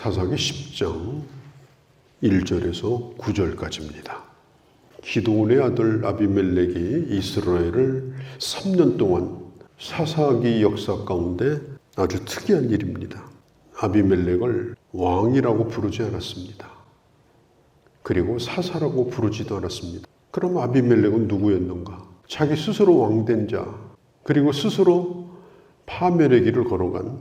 사사기 10장 1절에서 9절까지입니다. 기드온의 아들 아비멜렉이 이스라엘을 3년 동안 사사기 역사 가운데 아주 특이한 일입니다. 아비멜렉을 왕이라고 부르지 않았습니다. 그리고 사사라고 부르지도 않았습니다. 그럼 아비멜렉은 누구였는가? 자기 스스로 왕된 자, 그리고 스스로 파멸의 길을 걸어간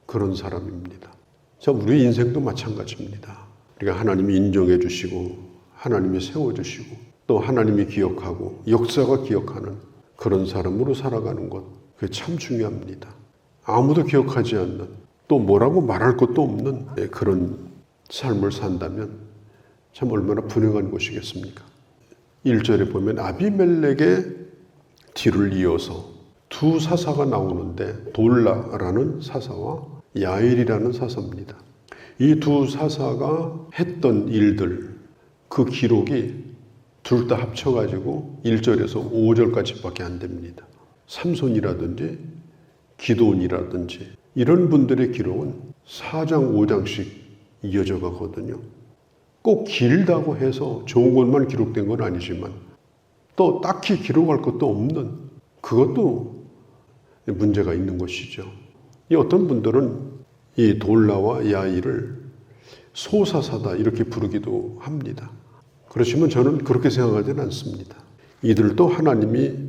그런 사람입니다. 자, 우리 인생도 마찬가지입니다. 우리가 하나님이 인정해 주시고 하나님이 세워주시고 또 하나님이 기억하고 역사가 기억하는 그런 사람으로 살아가는 것, 그게 참 중요합니다. 아무도 기억하지 않는, 또 뭐라고 말할 것도 없는 그런 삶을 산다면 참 얼마나 불행한 것이겠습니까? 1절에 보면 아비멜렉의 뒤를 이어서 두 사사가 나오는데 돌라라는 사사와 야일이라는 사사입니다. 이 두 사사가 했던 일들, 그 기록이 둘 다 합쳐가지고 1절에서 5절까지밖에 안 됩니다. 삼손이라든지 기드온이라든지 이런 분들의 기록은 4장 5장씩 이어져 가거든요. 꼭 길다고 해서 좋은 것만 기록된 건 아니지만 또 딱히 기록할 것도 없는, 그것도 문제가 있는 것이죠. 이 어떤 분들은 이 돌라와 야일을 소사사다 이렇게 부르기도 합니다. 그렇지만 저는 그렇게 생각하지는 않습니다. 이들도 하나님이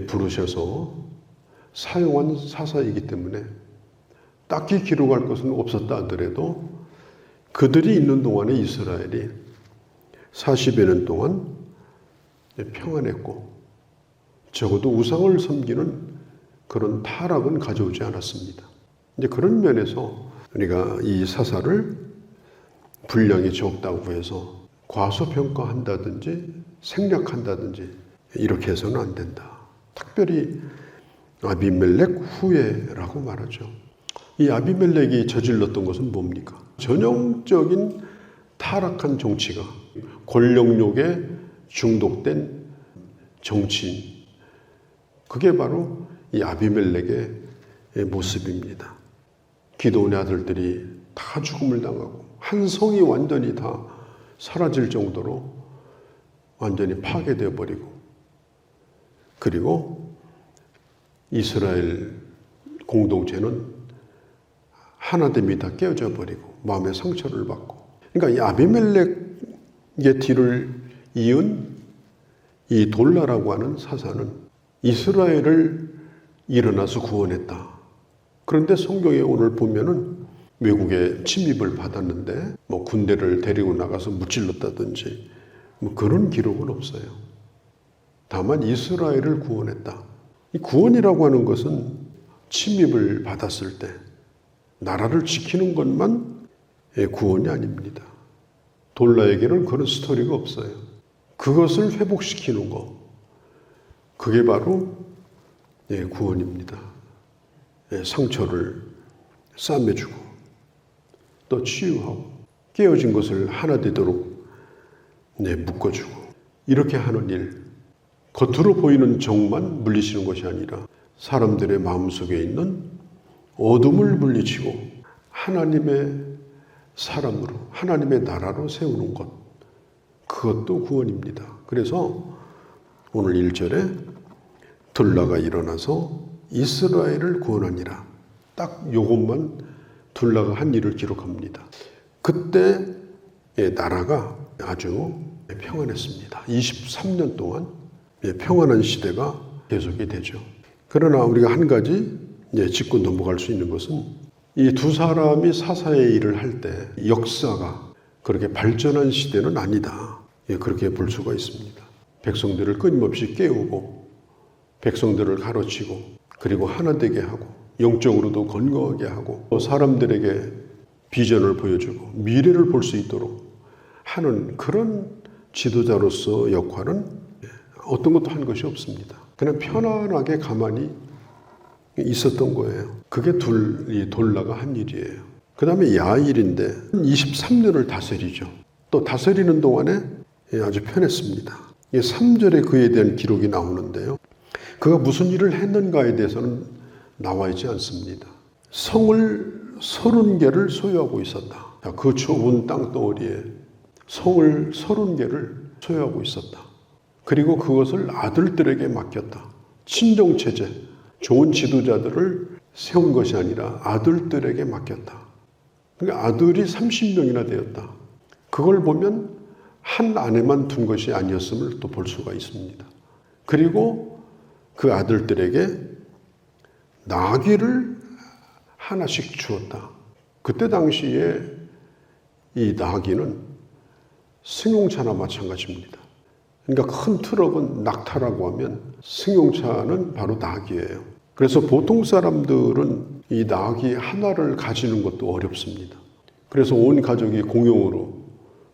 부르셔서 사용한 사사이기 때문에 딱히 기록할 것은 없었다 하더라도 그들이 있는 동안에 이스라엘이 40여 년 동안 평안했고 적어도 우상을 섬기는 그런 타락은 가져오지 않았습니다. 이제 그런 면에서 우리가 이 사사를 분량이 적다고 해서 과소평가한다든지 생략한다든지 이렇게 해서는 안 된다. 특별히 아비멜렉 후예라고 말하죠. 이 아비멜렉이 저질렀던 것은 뭡니까? 전형적인 타락한 정치가, 권력욕에 중독된 정치인, 그게 바로 이 아비멜렉의 모습입니다. 기드온의 아들들이 다 죽음을 당하고 한 성이 완전히 다 사라질 정도로 완전히 파괴되어 버리고, 그리고 이스라엘 공동체는 하나됨이 다 깨어져 버리고 마음의 상처를 받고, 그러니까 이 아비멜렉의 뒤를 이은 이 돌라라고 하는 사사는 이스라엘을 일어나서 구원했다. 그런데 성경에 오늘 보면은 외국에 침입을 받았는데 뭐 군대를 데리고 나가서 무찔렀다든지 뭐 그런 기록은 없어요. 다만 이스라엘을 구원했다. 이 구원이라고 하는 것은 침입을 받았을 때 나라를 지키는 것만 구원이 아닙니다. 돌라에게는 그런 스토리가 없어요. 그것을 회복시키는 것, 그게 바로 구원입니다. 상처를 싸매주고 또 치유하고 깨어진 것을 하나 되도록 묶어주고, 이렇게 하는 일, 겉으로 보이는 정만 물리치는 것이 아니라 사람들의 마음속에 있는 어둠을 물리치고 하나님의 사람으로, 하나님의 나라로 세우는 것, 그것도 구원입니다. 그래서 오늘 1절에 돌라가 일어나서 이스라엘을 구원하니라, 딱 요것만 돌라가 한 일을 기록합니다. 그때 나라가 아주 평안했습니다. 23년 동안 평안한 시대가 계속이 되죠. 그러나 우리가 한 가지 짚고 넘어갈 수 있는 것은 이 두 사람이 사사의 일을 할 때 역사가 그렇게 발전한 시대는 아니다. 그렇게 볼 수가 있습니다. 백성들을 끊임없이 깨우고 백성들을 가르치고 그리고 하나 되게 하고 영적으로도 건강하게 하고 또 사람들에게 비전을 보여주고 미래를 볼 수 있도록 하는 그런 지도자로서 역할은 어떤 것도 한 것이 없습니다. 그냥 편안하게 가만히 있었던 거예요. 그게 이 돌라가 한 일이에요. 그 다음에 야일인데 23년을 다스리죠. 또 다스리는 동안에 아주 편했습니다. 3절에 그에 대한 기록이 나오는데요. 그가 무슨 일을 했는가에 대해서는 나와 있지 않습니다. 성을 30개를 소유하고 있었다. 그 좁은 땅덩어리에 성을 30개를 소유하고 있었다. 그리고 그것을 아들들에게 맡겼다. 친정체제, 좋은 지도자들을 세운 것이 아니라 아들들에게 맡겼다. 그러니까 아들이 30명이나 되었다. 그걸 보면 한 아내만 둔 것이 아니었음을 또 볼 수가 있습니다. 그리고 그 아들들에게 나귀를 하나씩 주었다. 그때 당시에 이 나귀는 승용차나 마찬가지입니다. 그러니까 큰 트럭은 낙타라고 하면 승용차는 바로 나귀예요. 그래서 보통 사람들은 이 나귀 하나를 가지는 것도 어렵습니다. 그래서 온 가족이 공용으로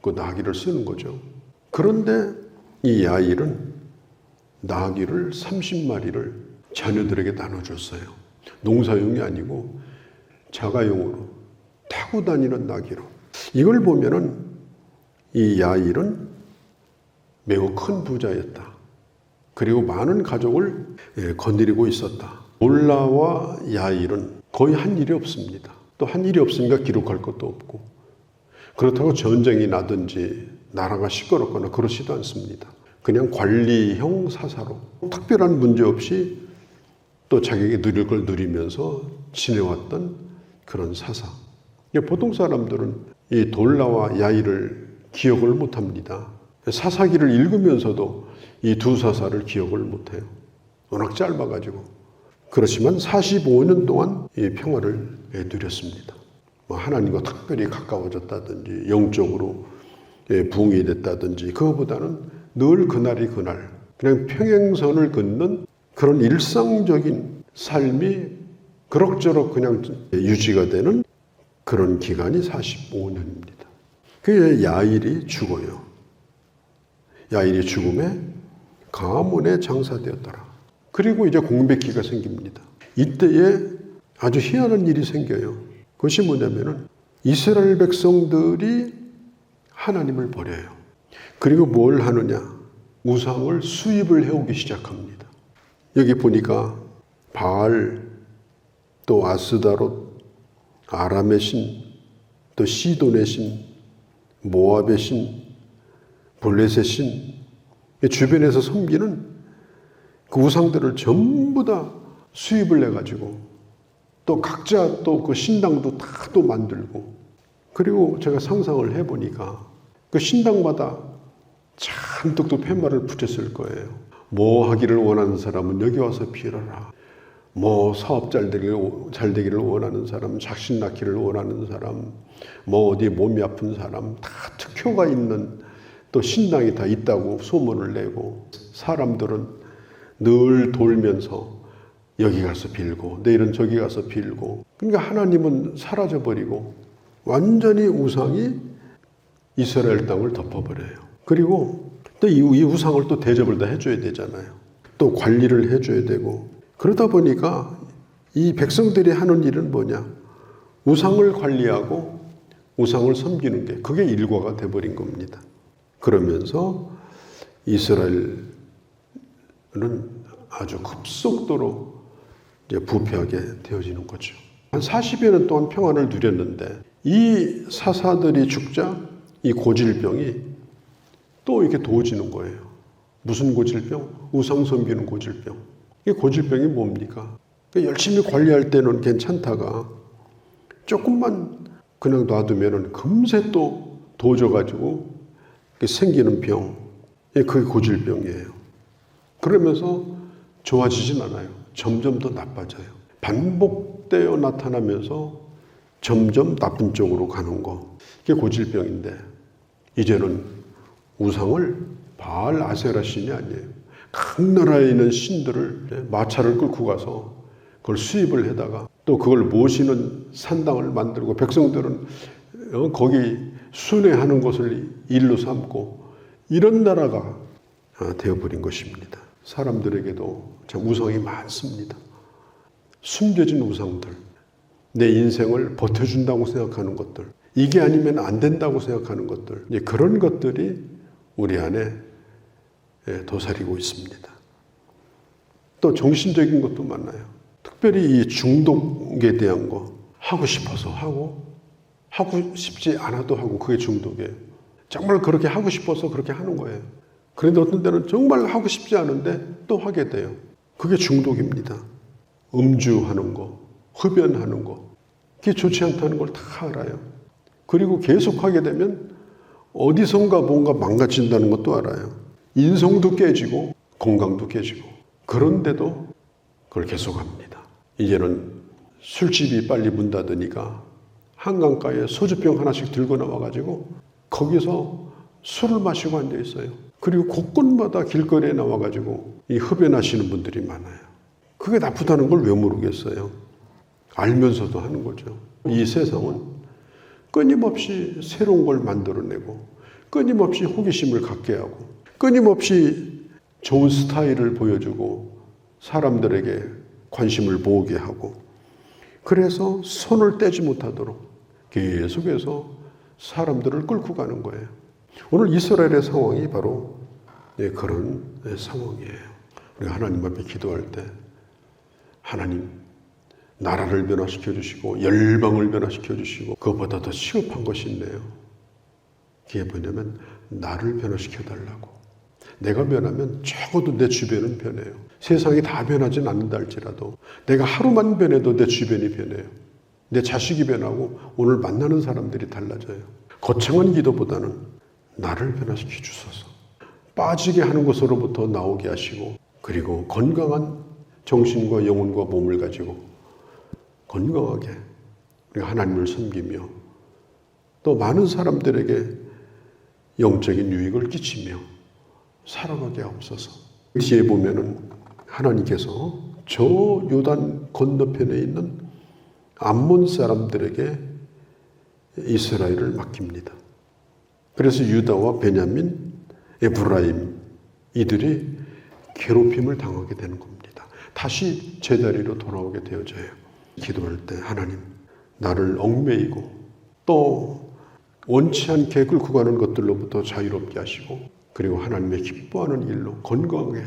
그 나귀를 쓰는 거죠. 그런데 이 야일은 나귀를 30마리를 자녀들에게 나눠줬어요. 농사용이 아니고 자가용으로 타고 다니는 나귀로. 이걸 보면은 이 야일은 매우 큰 부자였다. 그리고 많은 가족을 거느리고 있었다. 올라와 야일은 거의 한 일이 없습니다. 또 한 일이 없으니까 기록할 것도 없고, 그렇다고 전쟁이 나든지 나라가 시끄럽거나 그렇지도 않습니다. 그냥 관리형 사사로 특별한 문제 없이 또 자기에게 누릴 걸 누리면서 지내왔던 그런 사사. 보통 사람들은 이 돌라와 야일을 기억을 못합니다. 사사기를 읽으면서도 이 두 사사를 기억을 못해요. 워낙 짧아가지고. 그렇지만 45년 동안 이 평화를 누렸습니다. 하나님과 특별히 가까워졌다든지 영적으로 부흥이 됐다든지 그거보다는 늘 그날이 그날 그냥 평행선을 걷는 그런 일상적인 삶이 그럭저럭 그냥 유지가 되는 그런 기간이 45년입니다. 그 야일이 죽어요. 야일이 죽음에 가문에 장사되었더라. 그리고 이제 공백기가 생깁니다. 이때에 아주 희한한 일이 생겨요. 그것이 뭐냐면은 이스라엘 백성들이 하나님을 버려요. 그리고 뭘 하느냐? 우상을 수입을 해오기 시작합니다. 여기 보니까 바알, 또 아스다롯, 아람의 신, 또 시돈의 신, 모압의 신, 블레셋의 신, 주변에서 섬기는 그 우상들을 전부 다 수입을 해가지고 또 각자 또 그 신당도 다 또 만들고, 그리고 제가 상상을 해보니까 그 신당마다 잔뜩 또 팻말을 붙였을 거예요. 뭐 하기를 원하는 사람은 여기 와서 빌어라. 뭐 사업 잘 되기를 원하는 사람, 작신 낳기를 원하는 사람, 뭐 어디 몸이 아픈 사람, 다 특효가 있는 또 신당이 다 있다고 소문을 내고, 사람들은 늘 돌면서 여기 가서 빌고 내일은 저기 가서 빌고. 그러니까 하나님은 사라져버리고 완전히 우상이 이스라엘 땅을 덮어버려요. 그리고 또 이 우상을 또 대접을 다 해줘야 되잖아요. 또 관리를 해줘야 되고. 그러다 보니까 이 백성들이 하는 일은 뭐냐? 우상을 관리하고 우상을 섬기는 게 그게 일과가 돼버린 겁니다. 그러면서 이스라엘은 아주 급속도로 이제 부패하게 되어지는 거죠. 한 40여 년 동안 평안을 누렸는데 이 사사들이 죽자 이 고질병이 또 이렇게 도지는 거예요. 무슨 고질병? 우상 섬기는 고질병. 이 고질병이 뭡니까? 열심히 관리할 때는 괜찮다가 조금만 그냥 놔두면 금세 또 도져가지고 생기는 병. 그게 고질병이에요. 그러면서 좋아지진 않아요. 점점 더 나빠져요. 반복되어 나타나면서 점점 나쁜 쪽으로 가는 거. 이게 고질병인데, 이제는 우상을 바알 아세라 신이 아니에요. 각 나라에 있는 신들을 마차를 끌고 가서 그걸 수입을 해다가 또 그걸 모시는 산당을 만들고, 백성들은 거기 순회하는 것을 일로 삼고, 이런 나라가 되어버린 것입니다. 사람들에게도 참 우상이 많습니다. 숨겨진 우상들, 내 인생을 버텨준다고 생각하는 것들, 이게 아니면 안 된다고 생각하는 것들, 이제 그런 것들이 우리 안에 도사리고 있습니다. 또 정신적인 것도 많아요. 특별히 이 중독에 대한 거, 하고 싶어서 하고 하고 싶지 않아도 하고 그게 중독이에요. 정말 그렇게 하고 싶어서 그렇게 하는 거예요. 그런데 어떤 때는 정말 하고 싶지 않은데 또 하게 돼요. 그게 중독입니다. 음주하는 거, 흡연하는 거, 그게 좋지 않다는 걸 다 알아요. 그리고 계속 하게 되면 어디선가 뭔가 망가진다는 것도 알아요. 인성도 깨지고 건강도 깨지고. 그런데도 그걸 계속합니다. 이제는 술집이 빨리 문 닫으니까 한강가에 소주병 하나씩 들고 나와가지고 거기서 술을 마시고 앉아 있어요. 그리고 곳곳마다 길거리에 나와가지고 이 흡연하시는 분들이 많아요. 그게 나쁘다는 걸 왜 모르겠어요. 알면서도 하는 거죠. 이 세상은 끊임없이 새로운 걸 만들어내고 끊임없이 호기심을 갖게 하고 끊임없이 좋은 스타일을 보여주고 사람들에게 관심을 모으게 하고 그래서 손을 떼지 못하도록 계속해서 사람들을 끌고 가는 거예요. 오늘 이스라엘의 상황이 바로 그런 상황이에요. 우리가 하나님 앞에 기도할 때 하나님 나라를 변화시켜 주시고 열방을 변화시켜 주시고 그것보다 더 시급한 것이 있네요. 그게 뭐냐면 나를 변화시켜 달라고. 내가 변하면 적어도 내 주변은 변해요. 세상이 다 변하진 않는다 할지라도 내가 하루만 변해도 내 주변이 변해요. 내 자식이 변하고 오늘 만나는 사람들이 달라져요. 거창한 기도보다는 나를 변화시켜 주소서. 빠지게 하는 것으로부터 나오게 하시고 그리고 건강한 정신과 영혼과 몸을 가지고 건강하게 우리가 하나님을 섬기며 또 많은 사람들에게 영적인 유익을 끼치며 살아가게 하옵소서. 뒤에 보면은 하나님께서 저 요단 건너편에 있는 암몬 사람들에게 이스라엘을 맡깁니다. 그래서 유다와 베냐민, 에브라임 이들이 괴롭힘을 당하게 되는 겁니다. 다시 제자리로 돌아오게 되어져요. 기도할 때 하나님 나를 얽매이고 또 원치 않게 끌고 가는 것들로부터 자유롭게 하시고 그리고 하나님의 기뻐하는 일로 건강하게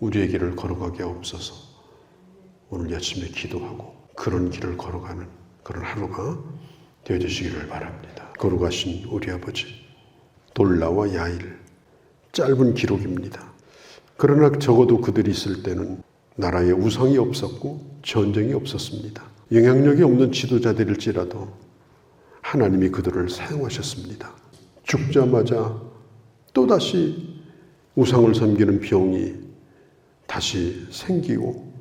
우리의 길을 걸어가게 하옵소서. 오늘 아침에 기도하고 그런 길을 걸어가는 그런 하루가 되어주시기를 바랍니다. 거룩하신 우리 아버지, 돌라와 야일 짧은 기록입니다. 그러나 적어도 그들이 있을 때는 나라에 우상이 없었고 전쟁이 없었습니다. 영향력이 없는 지도자들일지라도 하나님이 그들을 사용하셨습니다. 죽자마자 또다시 우상을 섬기는 병이 다시 생기고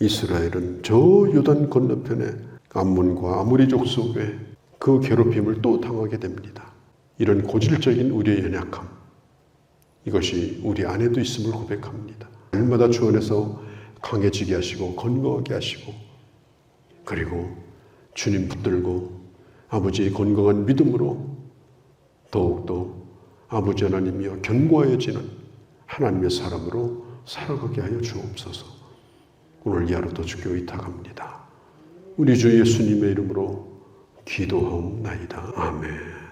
이스라엘은 저 요단 건너편에 암몬과 아모리 족속의 그 괴롭힘을 또 당하게 됩니다. 이런 고질적인 우리의 연약함, 이것이 우리 안에도 있음을 고백합니다. 날마다 주 안에서 강해지게 하시고 건강하게 하시고 그리고 주님 붙들고 아버지의 건강한 믿음으로 더욱더 아버지 하나님이여 견고해지는 하나님의 사람으로 살아가게 하여 주옵소서. 오늘 이 하루도 주께 의탁합니다. 우리 주 예수님의 이름으로 기도하옵나이다. 아멘.